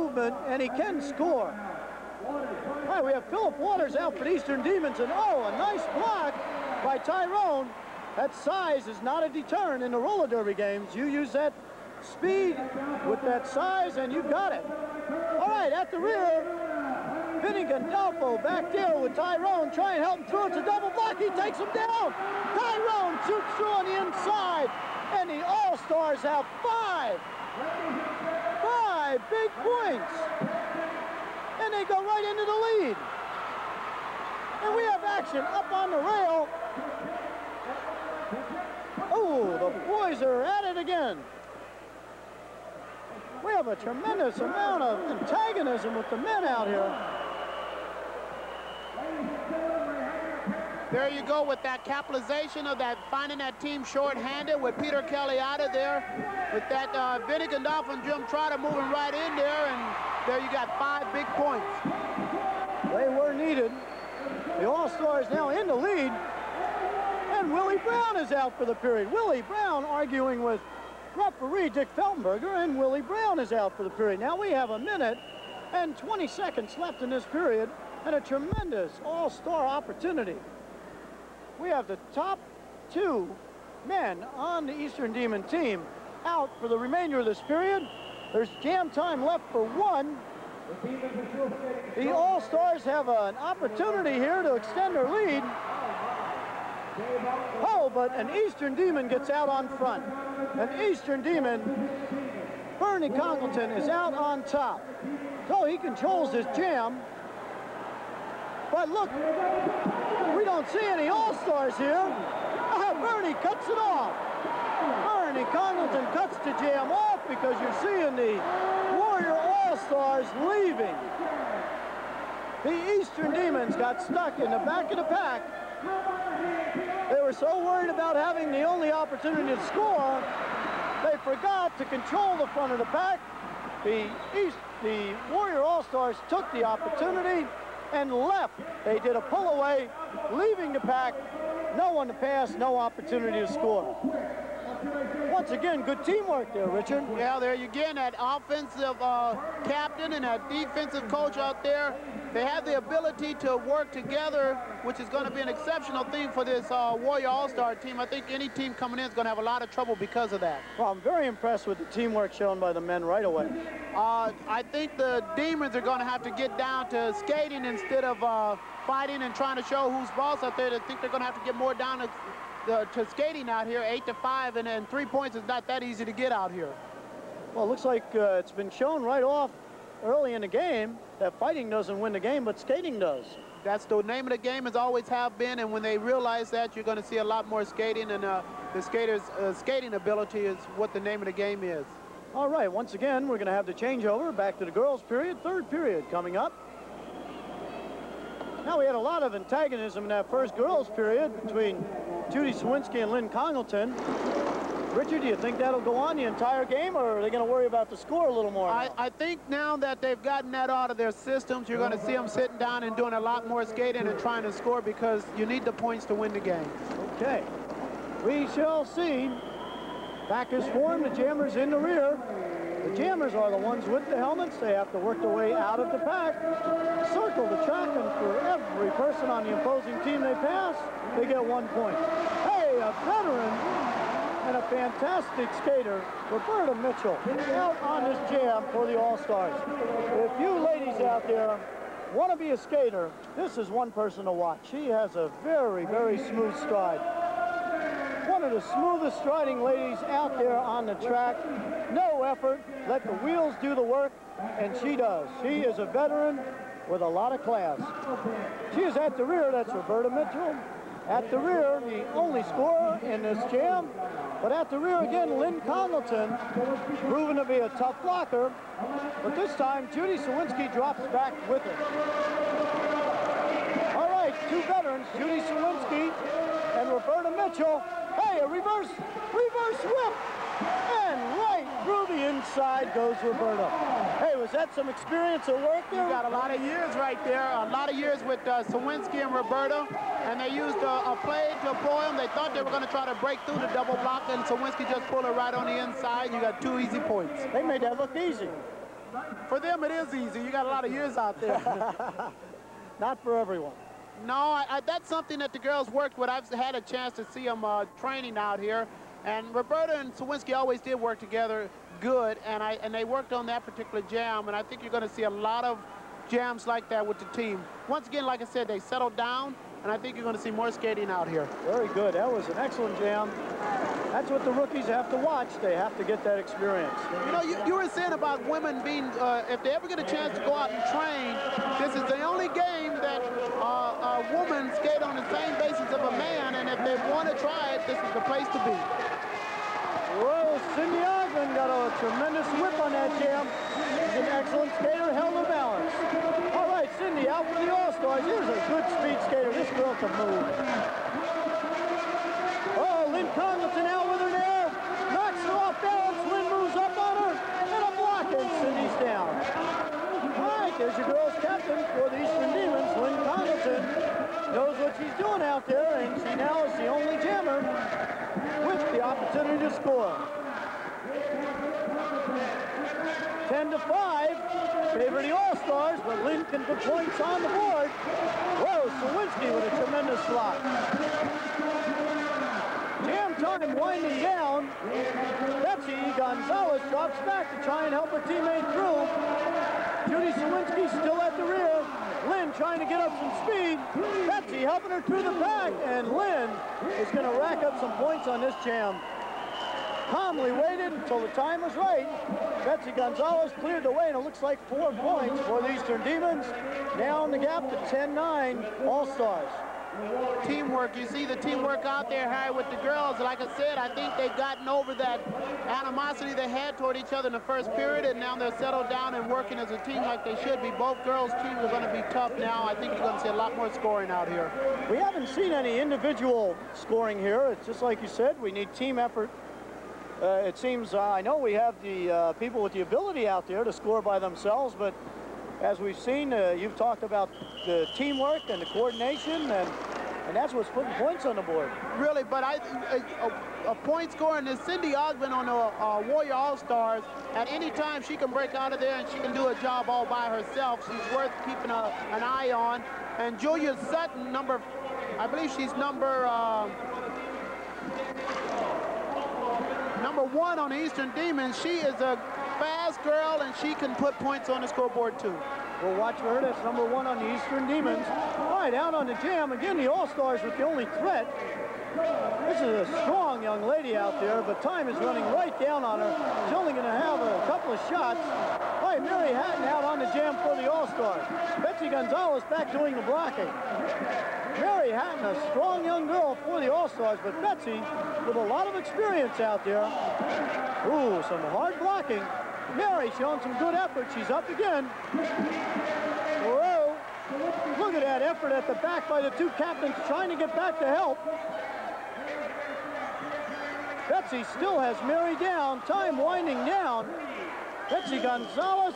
movement, and he can score. All right, we have Philip Waters out for the Eastern Demons, and oh, a nice block by Tyrone. That size is not a deterrent in the roller derby games. You use that speed with that size, and you got it. All right, at the rear, Vinny Gandolfo back there with Tyrone. Try and help him through. It's a double block. He takes him down. Tyrone shoots through on the inside, and the All-Stars have 5 big points. And they go right into the lead. And we have action up on the rail. Oh, the boys are at it again. We have a tremendous amount of antagonism with the men out here. There you go with that capitalization of that, finding that team short-handed with Peter Kelly out of there. With that Vinny Gandolfo and Jim Trotter moving right in there, and there you got 5 big points. They were needed. The All-Stars now in the lead. And Willie Brown is out for the period. Willie Brown arguing with referee Dick Feltenberger, and Willie Brown is out for the period. Now we have a minute and 20 seconds left in this period, and a tremendous All-Star opportunity. We have the top 2 men on the Eastern Demon team out for the remainder of this period. There's jam time left for 1. The All-Stars have an opportunity here to extend their lead. Oh, but an Eastern Demon gets out on front. An Eastern Demon, Bernie Congleton, is out on top. So he controls his jam. But look, we don't see any All-Stars here. Bernie cuts it off. Bernie Congleton cuts the jam off because you're seeing the Warrior All-Stars leaving. The Eastern Demons got stuck in the back of the pack. They were so worried about having the only opportunity to score, they forgot to control the front of the pack. The Warrior All-Stars took the opportunity and left. They did a pull away, leaving the pack. No one to pass, no opportunity to score. Once again, good teamwork there, Richard. Yeah, there you again, that offensive captain and that defensive coach out there. They have the ability to work together, which is going to be an exceptional thing for this Warrior All-Star team. I think any team coming in is going to have a lot of trouble because of that. Well, I'm very impressed with the teamwork shown by the men right away. I think the Demons are going to have to get down to skating instead of fighting and trying to show who's boss out there. I think they're going to have to get more down to skating out here, 8-5, and then 3 points is not that easy to get out here. Well, it looks like it's been shown right off early in the game that fighting doesn't win the game, but skating does. That's the name of the game, has always have been, and when they realize that, you're going to see a lot more skating, and the skaters' skating ability is what the name of the game is. All right, once again, we're going to have the changeover back to the girls' period, 3rd period coming up. Now, we had a lot of antagonism in that first girls' period between Judy Sawinski and Lynn Congleton. Richard, do you think that'll go on the entire game, or are they going to worry about the score a little more? I think now that they've gotten that out of their systems, you're going to see them sitting down and doing a lot more skating and trying to score because you need the points to win the game. Okay. We shall see. Back is formed, the Jammers in the rear. The Jammers are the ones with the helmets. They have to work their way out of the pack, circle the track, and for every person on the opposing team they pass, they get 1 point. Hey, a veteran and a fantastic skater, Roberta Mitchell, out on this jam for the All-Stars. If you ladies out there want to be a skater, this is one person to watch. She has a very, very smooth stride. One of the smoothest striding ladies out there on the track. No effort, let the wheels do the work, and she does. She is a veteran with a lot of class. She is at the rear, that's Roberta Mitchell. At the rear, the only scorer in this jam. But at the rear again, Lynn Congleton, proven to be a tough blocker. But this time, Judy Sawinski drops back with it. All right, 2 veterans, Judy Sawinski and Roberta Mitchell. Hey, a reverse whip. And right through the inside goes Roberta. Hey, was that some experience at work there? You got a lot of years right there, a lot of years with Sawinski and Roberta, and they used a play to pull him. They thought they were going to try to break through the double block, and Sawinski just pulled it right on the inside, and you got 2 easy points. They made that look easy. For them, it is easy. You got a lot of years out there. Not for everyone. No, that's something that the girls worked with. I've had a chance to see them training out here. And Roberta and Sawinski always did work together good, and they worked on that particular jam, and I think you're going to see a lot of jams like that with the team. Once again, like I said, they settled down, and I think you're going to see more skating out here. Very good. That was an excellent jam. That's what the rookies have to watch. They have to get that experience. You know, you were saying about women being, if they ever get a chance to go out and train, this is the only game that a woman skate on the same basis of a man, and if they want to try it, this is the place to be. Whoa, Cindy Ogden got a tremendous whip on that jam. She's an excellent skater, held her balance. All right, Cindy, out for the All-Stars. Here's a good speed skater. This girl can move. Oh, Lynn Congleton out with her there. Knocks her off balance. Lynn moves up on her. And a block, and Cindy's down. All right, there's your girls' captain for the Eastern Demons. Lynn Congleton knows what she's doing out there, and she now is the only jammer with the opportunity to score. 10-5, favor the All-Stars, but Lynn can put points on the board. Whoa, Sawinski with a tremendous block. Jam time winding down. Betsy Gonzalez drops back to try and help her teammate through. Judy Sawinski still at the rear. Lynn trying to get up some speed. Betsy helping her through the pack, and Lynn is going to rack up some points on this jam. Calmly waited until the time was right. Betsy Gonzalez cleared the way, and it looks like 4 points for the Eastern Demons. Now in the gap to 10-9 All-Stars. Teamwork, you see the teamwork out there, Harry, with the girls. Like I said, I think they've gotten over that animosity they had toward each other in the first period, and now they're settled down and working as a team like they should be. Both girls' teams are going to be tough now. I think you're going to see a lot more scoring out here. We haven't seen any individual scoring here. It's just like you said, we need team effort. It seems, I know we have the people with the ability out there to score by themselves, but as we've seen, you've talked about the teamwork and the coordination, and that's what's putting points on the board. Really, but a point scoring is Cindy Ogden on the Warrior All-Stars. At any time, she can break out of there, and she can do a job all by herself. She's worth keeping an eye on. And Julia Sutton, I believe she's number 1 on the Eastern Demons. She is a fast girl, and she can put points on the scoreboard too. We'll watch for her. That's number 1 on the Eastern Demons. All right, out on the jam. Again, the All-Stars with the only threat. This is a strong young lady out there, but time is running right down on her. She's only going to have a couple of shots. All right, Mary Hatton out on the jam for the All-Stars. Betsy Gonzalez back doing the blocking. Mary Hatton, a strong young girl for the All-Stars, but Betsy with a lot of experience out there. Ooh, some hard blocking. Mary showing some good effort. She's up again. Whoa. Look at that effort at the back by the 2 captains trying to get back to help. Betsy still has Mary down. Time winding down. Betsy Gonzalez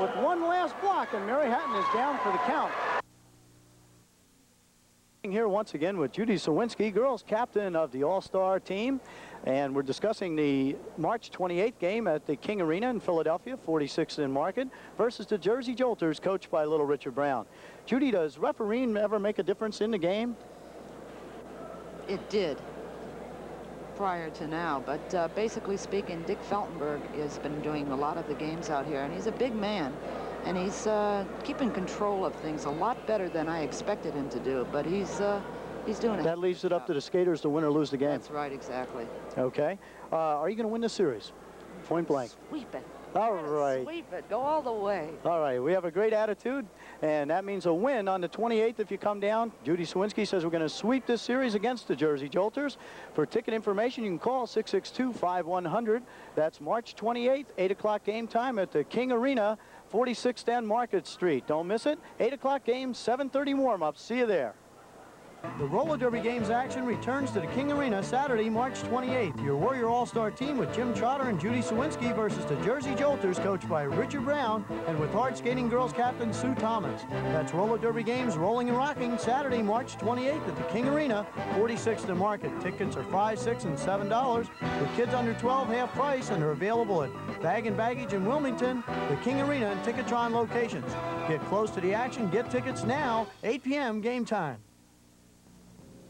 with one last block, and Mary Hatton is down for the count. Here once again with Judy Sawinski, girls captain of the All-Star team, and we're discussing the March 28th game at the King Arena in Philadelphia, 46th in Market, versus the Jersey Jolters, coached by Little Richard Brown. Judy, does refereeing ever make a difference in the game? It did prior to now, but basically speaking, Dick Feltenberg has been doing a lot of the games out here, and he's a big man. And he's keeping control of things a lot better than I expected him to do, but he's doing it. That leaves it up to the skaters to win or lose the game. That's right, exactly. Okay. Are you going to win the series? Point blank. Sweep it. All right. Sweep it. Go all the way. All right. We have a great attitude, and that means a win on the 28th if you come down. Judy Sawinski says we're going to sweep this series against the Jersey Jolters. For ticket information, you can call 662-5100. That's March 28th, 8 o'clock game time at the King Arena, 46th and Market Street. Don't miss it. 8 o'clock game, 7:30 warm-up. See you there. The roller derby games action returns to the King Arena Saturday, March 28th. Your Warrior All-Star team with Jim Trotter and Judy Sawinski versus the Jersey Jolters, coached by Richard Brown, and with hard skating girls captain Sue Thomas. That's roller derby games rolling and rocking Saturday, March 28th at the King Arena, 46th and Market. Tickets are $5, $6, and $7. With kids under 12, half price, and are available at Bag and Baggage in Wilmington, the King Arena, and Ticketron locations. Get close to the action. Get tickets now. 8 p.m. game time.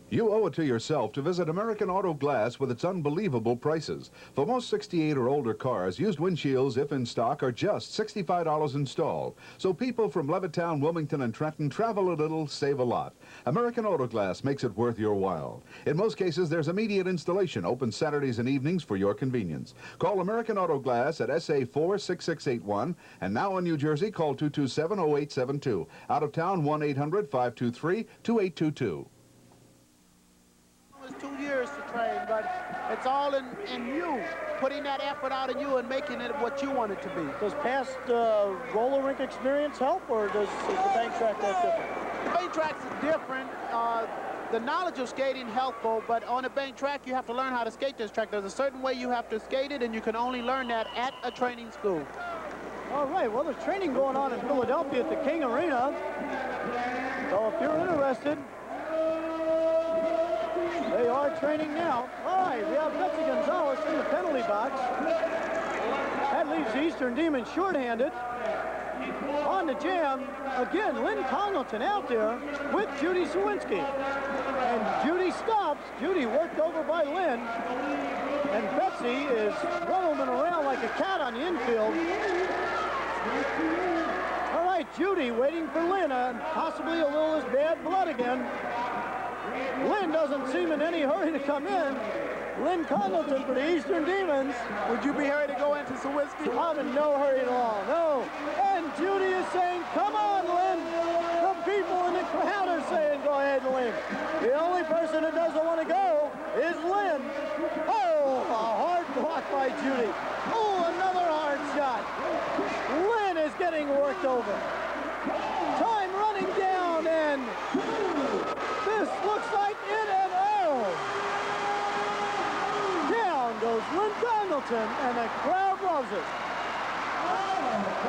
You owe it to yourself to visit American Auto Glass with its unbelievable prices. For most 68 or older cars, used windshields, if in stock, are just $65 installed. So people from Levittown, Wilmington, and Trenton travel a little, save a lot. American Auto Glass makes it worth your while. In most cases, there's immediate installation, open Saturdays and evenings for your convenience. Call American Auto Glass at SA4-6681, and now in New Jersey, call 227-0872. Out of town, 1-800-523-2822. 2 years to train, but it's all in you, putting that effort out in you and making it what you want it to be. Does past roller rink experience help, or is the bank track that different? The bank track's different. The knowledge of skating helpful, but on a bank track you have to learn how to skate this track. There's a certain way you have to skate it, and you can only learn that at a training school. All right, well, there's training going on in Philadelphia at the King Arena. So if you're interested, they are training now. All right, we have Betsy Gonzalez in the penalty box. That leaves the Eastern Demons shorthanded. On the jam, again, Lynn Congleton out there with Judy Sawinski. And Judy stops. Judy worked over by Lynn. And Betsy is rolling around like a cat on the infield. All right, Judy waiting for Lynn. Possibly a little bad blood again. Lynn doesn't seem in any hurry to come in. Lynn Congleton for the Eastern Demons. Would you be hurried to go into Sawinski? I'm in no hurry at all, no. And Judy is saying, come on, Lynn. The people in the crowd are saying, go ahead, Lynn. The only person that doesn't want to go is Lynn. Oh, a hard block by Judy. Oh, another hard shot. Lynn is getting worked over. Time running down, and this looks like it and oh. Down goes Lynn Congleton, and the crowd loves it.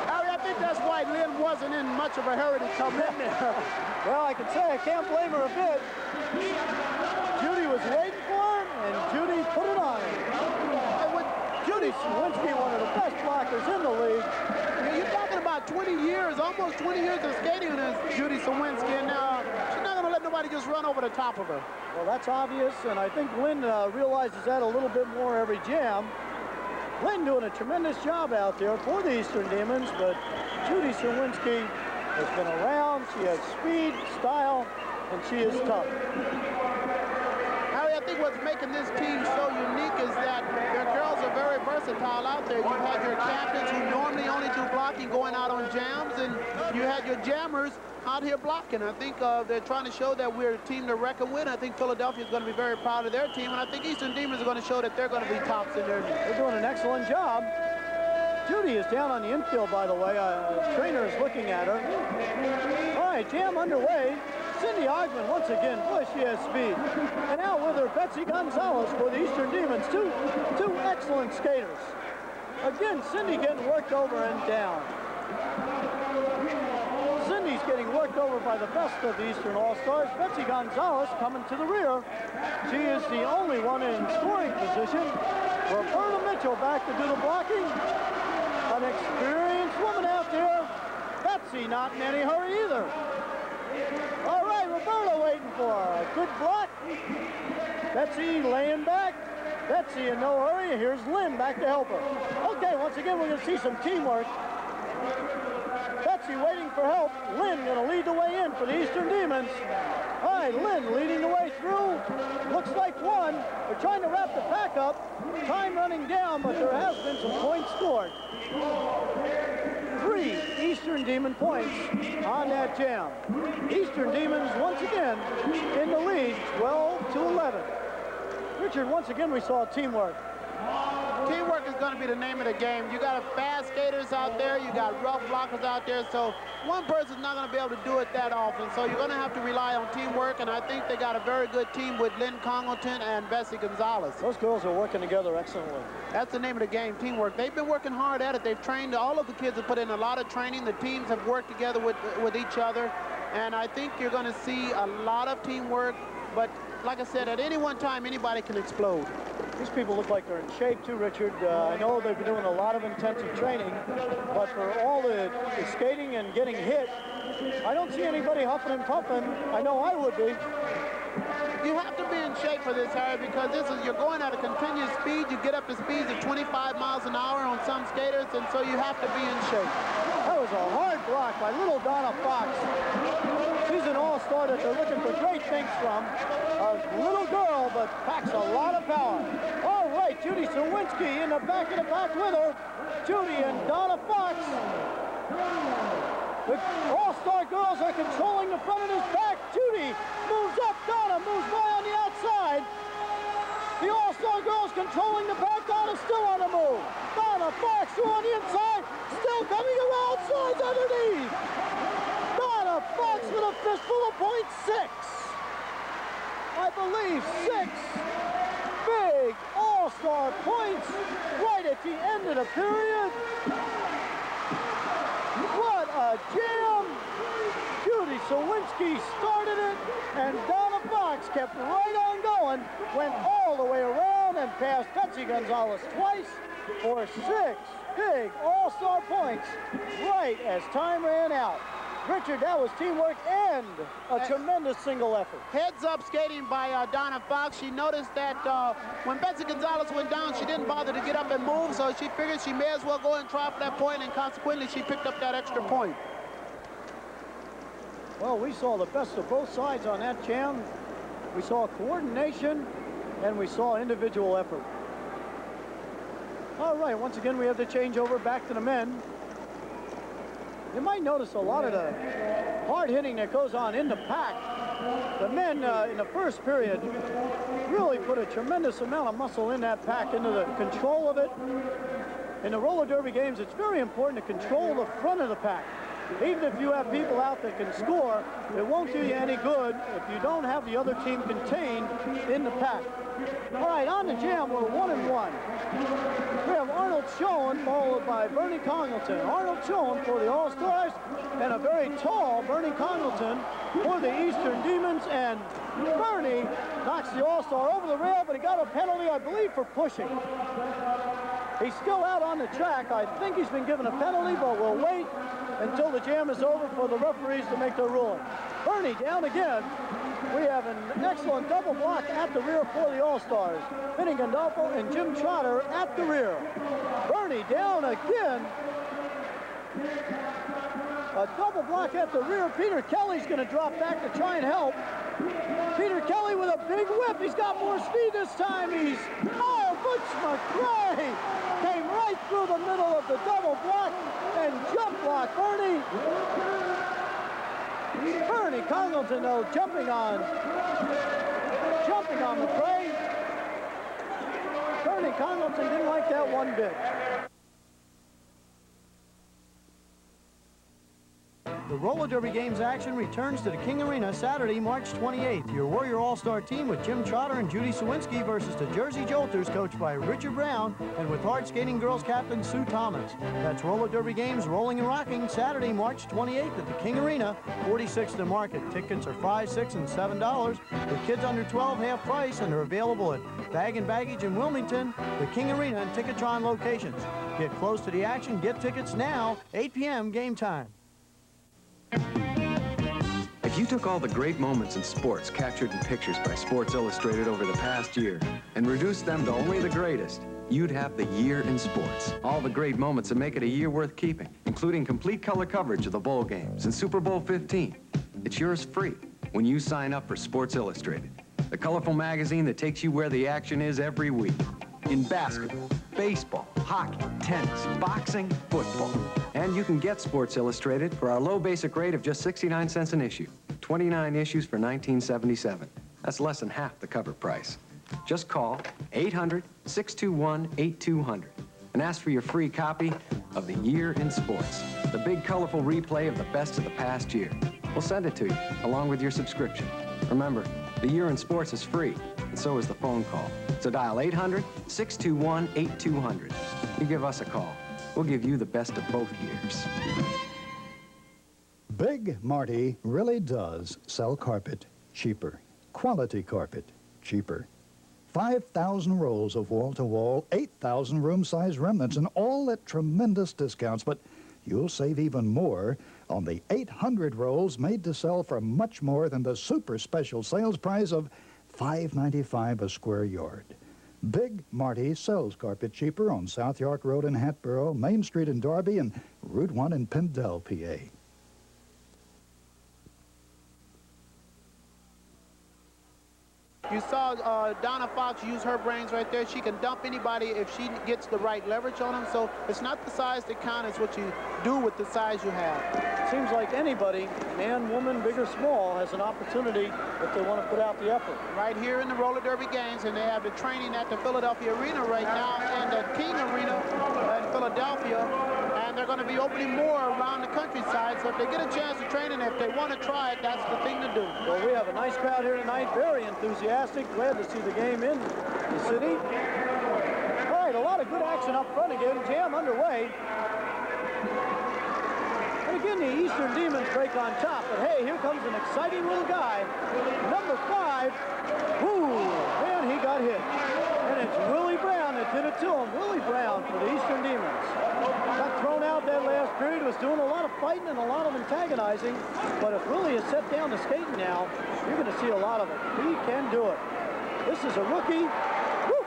I think that's why Lynn wasn't in much of a hurry to come in there. Well, I can say I can't blame her a bit. Judy was waiting for her, and Judy put it on her. Judy Sawinski, one of the best blockers in the league. You're talking about 20 years, almost 20 years of skating against Judy Sawinski, and she's not going to let nobody just run over the top of her. Well, that's obvious, and I think Lynn realizes that a little bit more every jam. Lynn doing a tremendous job out there for the Eastern Demons, but Judy Sawinski has been around. She has speed, style, and she is tough. Harry, I think what's making this team so unique is that their girls are very versatile out there. You had your captains who normally only do blocking going out on jams, and you had your jammers out here blocking. I think they're trying to show that we're a team to reckon with. I think Philadelphia is going to be very proud of their team, and I think Eastern Demons are going to show that they're going to be tops in their league. They're doing an excellent job. Judy is down on the infield, by the way. Trainer is looking at her. All right, jam underway. Cindy Ogman once again. Boy, she has speed. And out with her, Betsy Gonzalez for the Eastern Demons. Two excellent skaters. Again, Cindy getting worked over and down. Cindy's getting worked over by the best of the Eastern All-Stars. Betsy Gonzalez coming to the rear. She is the only one in scoring position. Roberta Mitchell back to do the blocking. An experienced woman out there. Betsy not in any hurry either. All right, Roberta waiting for her. Good block. Betsy laying back. Betsy in no hurry. Here's Lynn back to help her. Okay, once again, we're going to see some teamwork. Betsy waiting for help. Lynn going to lead the way in for the Eastern Demons. All right, Lynn leading the way through. Looks like one. They're trying to wrap the pack up. Time running down, but there has been some points scored. 3 Eastern Demon points on that jam. Eastern Demons once again in the lead, 12-11. Richard, once again we saw teamwork. Teamwork is going to be the name of the game. You got fast skaters out there, you got rough blockers out there, so one person's not going to be able to do it that often. So you're going to have to rely on teamwork, and I think they got a very good team with Lynn Congleton and Bessie Gonzalez. Those girls are working together excellently. That's the name of the game, teamwork. They've been working hard at it. They've trained, all of the kids have put in a lot of training. The teams have worked together with each other, and I think you're going to see a lot of teamwork, but like I said, at any one time, anybody can explode. These people look like they're in shape too, Richard. I know they've been doing a lot of intensive training, but for all the skating and getting hit, I don't see anybody huffing and puffing. I know I would be. You have to be in shape for this, Harry, because you're going at a continuous speed. You get up to speeds of 25 miles an hour on some skaters, and so you have to be in shape. That was a hard block by little Donna Fox. She's an all-star that they're looking for great things from. A little girl, but packs a lot of power. All right, Judy Sawinski in the back of the pack with her. Judy and Donna Fox. The all-star girls are controlling the front of this pack. Judy moves up, Donna moves by on the outside. The all-star girls controlling the pack. Donna's still on the move. Donna Fox through on the inside, still coming around, sides underneath. Donna Fox with a fistful of .6. I believe 6 big all-star points right at the end of the period. What a jam! Judy Sawinski started it, and Donna Fox kept right on going, went all the way around and passed Betsy Gonzalez twice for 6 big all-star points right as time ran out. Richard, that was teamwork and a tremendous single effort. Heads-up skating by Donna Fox. She noticed that when Betsy Gonzalez went down, she didn't bother to get up and move, so she figured she may as well go and try for that point, and consequently, she picked up that extra point. Well, we saw the best of both sides on that jam. We saw coordination, and we saw individual effort. All right, once again, we have the changeover back to the men. You might notice a lot of the hard hitting that goes on in the pack. The men in the first period really put a tremendous amount of muscle in that pack, into the control of it. In the roller derby games, it's very important to control the front of the pack. Even if you have people out that can score, it won't do you any good if you don't have the other team contained in the pack. All right, on the jam, we're 1-1. We have Arnold Schoen followed by Bernie Congleton. Arnold Schoen for the All-Stars, and a very tall Bernie Congleton for the Eastern Demons. And Bernie knocks the All-Star over the rail, but he got a penalty, I believe, for pushing. He's still out on the track. I think he's been given a penalty, but we'll wait until the jam is over for the referees to make their ruling. Bernie down again. We have an excellent double block at the rear for the All-Stars. Vinny Gandolfo and Jim Trotter at the rear. Bernie down again. A double block at the rear. Peter Kelly's going to drop back to try and help. Peter Kelly with a big whip. He's got more speed this time. Butch McRae came right through the middle of the double block and jump block Bernie. Bernie Congleton, though, jumping on McRae. Bernie Congleton didn't like that one bit. The roller derby games action returns to the King Arena Saturday, March 28th. Your Warrior All-Star team with Jim Trotter and Judy Sawinski versus the Jersey Jolters, coached by Richard Brown, and with hard skating girls captain Sue Thomas. That's roller derby games rolling and rocking Saturday, March 28th at the King Arena, 46th to Market. Tickets are $5, $6, and $7. With kids under 12, half price, and they're available at Bag and Baggage in Wilmington, the King Arena, and Ticketron locations. Get close to the action. Get tickets now. 8 p.m. game time. If you took all the great moments in sports captured in pictures by Sports Illustrated over the past year and reduced them to only the greatest, you'd have the year in sports. All the great moments that make it a year worth keeping, including complete color coverage of the bowl games and Super Bowl 15. It's yours free when you sign up for Sports Illustrated, the colorful magazine that takes you where the action is every week. In basketball, baseball, hockey, tennis, boxing, football. And you can get Sports Illustrated for our low basic rate of just 69 cents an issue. 29 issues for $19.77. That's less than half the cover price. Just call 800-621-8200 and ask for your free copy of The Year in Sports, the big colorful replay of the best of the past year. We'll send it to you, along with your subscription. Remember, The Year in Sports is free, and so is the phone call. So dial 800-621-8200. You give us a call. We'll give you the best of both years. Big Marty really does sell carpet cheaper. Quality carpet cheaper. 5,000 rolls of wall-to-wall, 8,000 room-size remnants, and all at tremendous discounts. But you'll save even more on the 800 rolls made to sell for much more than the super special sales price of $5.95 a square yard. Big Marty sells carpet cheaper on South York Road in Hatboro, Main Street in Darby, and Route 1 in Pendle, PA. You saw Donna Fox use her brains right there. She can dump anybody if she gets the right leverage on them. So it's not the size that counts, it's what you do with the size you have. Seems like anybody, man, woman, big or small, has an opportunity if they want to put out the effort. Right here in the roller derby games, and they have the training at the Philadelphia Arena right now and the King Arena in Philadelphia. And they're going to be opening more around the countryside. So if they get a chance to train and if they want to try it, that's the thing to do. Well, we have a nice crowd here tonight, very enthusiastic, glad to see the game in the city. All right, a lot of good action up front again, jam underway. And again, the Eastern Demons break on top, but hey, here comes an exciting little guy, number 5. Ooh, man, he got hit. And it's Willie Brown that did it to him. Willie Brown for the Eastern Demons. Got thrown out that last period, was doing a lot of fighting and a lot of antagonizing, but if Willie is set down to skating now, you're going to see a lot of it. He can do it. This is a rookie. Woo!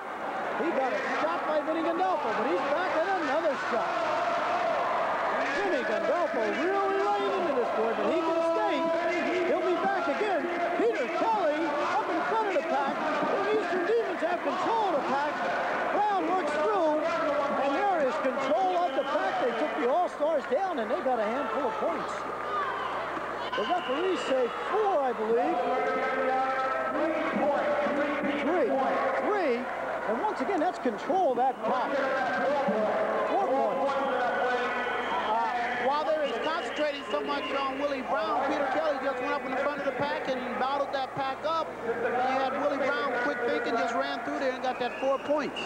He got a shot by Vinny Gandolfo, but he's back at another shot. Vinny Gandolfo really running into this boy, but he can skate. He'll be back again. Peter Kelly up in front of the pack. The Eastern Demons have control of the pack. Brown works through, and there is control of the pack. They took the All-Stars down, and they got a handful of points. The referees say 4, I believe. 3. And once again, that's control of that pack. 4 points. While there is concentrating so much on Willie Brown, Peter Kelly just went up in the front of the pack and bottled that pack up. And you had Willie Brown quick thinking, just ran through there and got that 4 points.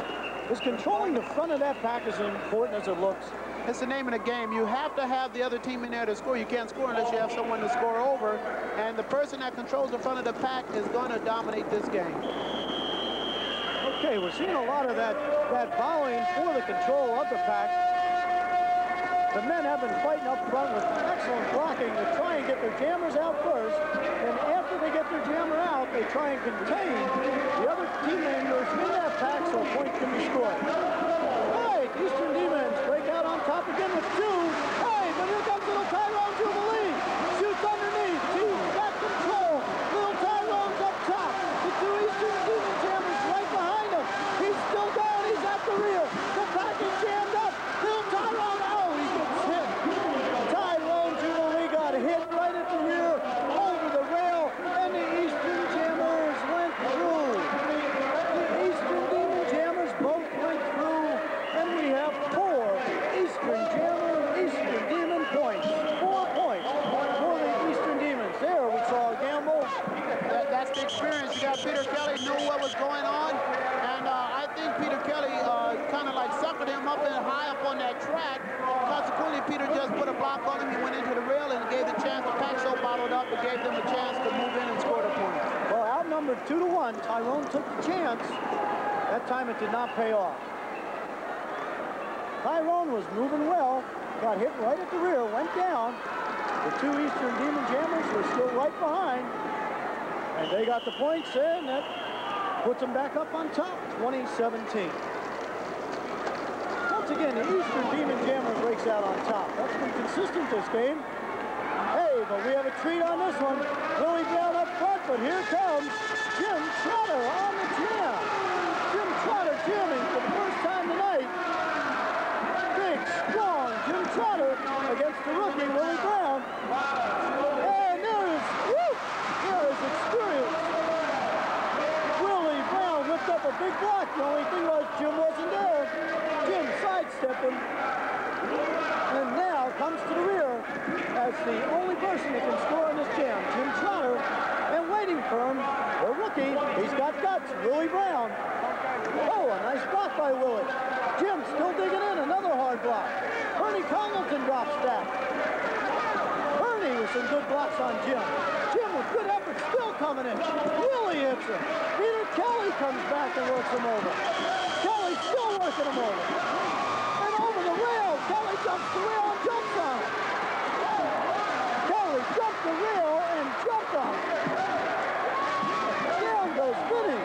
Is controlling the front of that pack as important as it looks? It's the name of the game. You have to have the other team in there to score. You can't score unless you have someone to score over. And the person that controls the front of the pack is going to dominate this game. Okay, we're seeing a lot of that volleying for the control of the pack. The men have been fighting up front with excellent blocking to try and get their jammers out first. And after they get their jammer out, they try and contain the other team members in that pack so a point can be scored. All right, Eastern Demons break out on top again with 2. Hey, but here comes little Tyrone Jubilee. Shoots underneath. He's got control. Little Tyrone's up top. The 2 Eastern Demon jammers right behind him. He's still going. He's at the rear. The pack is jammed up. Little Tyrone, oh, he gets hit. Tyrone Jubilee got hit right at the rear, over the rail, and the Eastern Jammers went through. The Eastern Demon Jammers both went through, and we have 4 Eastern Demon points. 4 points for the Eastern Demons. There we saw a gamble. That's the experience. You got Peter Kelly knew what was going on, and I think Peter Kelly kind of like suckered him up and high up on that track. Consequently, Peter just put a block on him. He went into the rail and gave the chance. The pack so bottled up and gave them a chance to move in and score the point. Well, outnumbered 2-1, Tyrone took the chance. That time it did not pay off. Tyrone was moving well, got hit right at the rear, went down. The 2 Eastern Demon Jammers were still right behind, and they got the points, and that puts them back up on top, 2017. Once again, the Eastern Demon Jammer breaks out on top. That's been consistent this game. Hey, but we have a treat on this one. Willie Brown up front, but here comes Jim Trotter on the jam. Jim Trotter jamming for the first time tonight. Big, strong Jim Trotter against the rookie, Willie Brown. And there is experience. Willie Brown with the as the only person that can score in this jam, Jim Trotter. And waiting for him, the rookie, he's got guts, Willie Brown. Oh, a nice block by Willie. Jim still digging in, another hard block. Bernie Congleton drops back. Bernie with some good blocks on Jim. Jim with good effort, still coming in. Willie hits him. Peter Kelly comes back and works him over. Kelly still working him over. And over the rail, Kelly jumps the rail and jumps on him. Kelly jumped the rail and jumped on him. Down goes Vinny.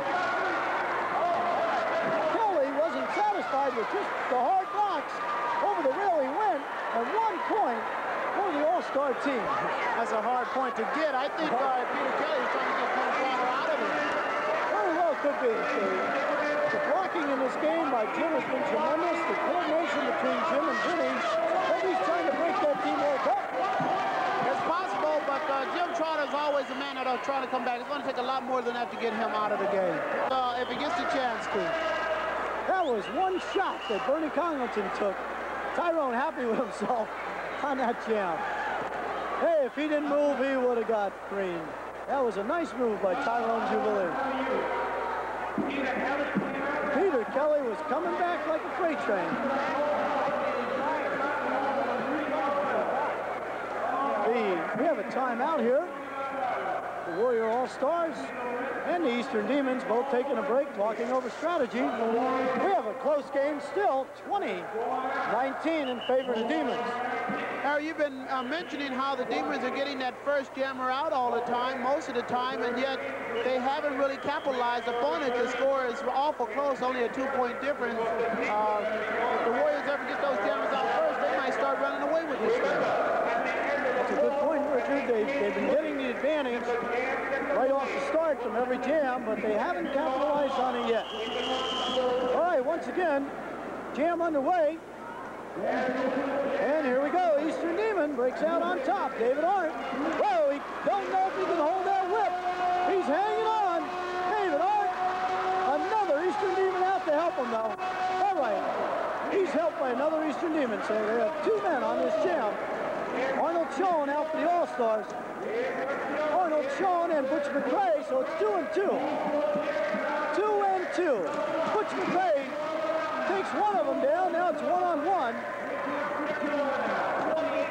Kelly wasn't satisfied with just the hard blocks. Over the rail he went, and 1 point for the All-Star team. That's a hard point to get. I think Peter Kelly is trying to get Jim Trotter out of it. Very well could be. The blocking in this game by Jim has been tremendous. The coordination between Jim and Vinny. Maybe he's trying to break that teamwork up. It's possible, but Jim Trotter is always the man that'll try to come back. It's going to take a lot more than that to get him out of the game. If he gets the chance to. That was one shot that Bernie Congleton took. Tyrone happy with himself on that jam. Hey, if he didn't move, he would have got creamed. That was a nice move by Tyrone Jubilee. Peter Kelly was coming back like a freight train. We have a timeout here. The Warrior All-Stars and the Eastern Demons both taking a break, talking over strategy. We have a close game still, 20-19 in favor of the Demons. Harry, you've been mentioning how the Demons are getting that first jammer out all the time, most of the time, and yet they haven't really capitalized upon it. The score is awful close, only a 2-point difference. If the Warriors ever get those jammers out first, they might start running away with this game. That's a good point, Richard. They've been getting the advantage right off the start from every jam, but they haven't capitalized on it yet. All right, once again, jam underway. And here we go. Eastern Demon breaks out on top. David Arndt. Whoa, he don't know if he can hold that whip. He's hanging on. David Arndt. Another Eastern Demon out to help him, though. All right. He's helped by another Eastern Demon. So they have 2 men on this jam. Arnold Schoen out for the All-Stars. Arnold Schoen and Butch McRae, so it's 2 and 2. 2 and 2. Butch McRae takes one of them down. Now it's 1-on-1.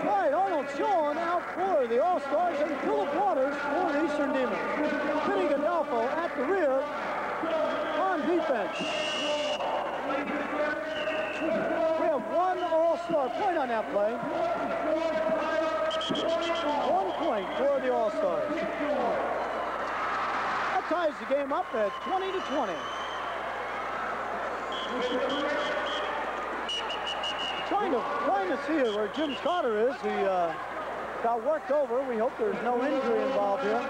All right, Arnold Schoen out for the All-Stars and Philip Waters for the Eastern Demons. Vinny Gandolfo at the rear on defense. We have 1 All-Star point on that play. 1 point for the All-Stars. That ties the game up at 20-20. Trying to see where Jim Trotter is. He got worked over. We hope there's no injury involved here.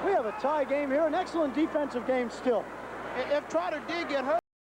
We have a tie game here, an excellent defensive game still. If Trotter did get hurt,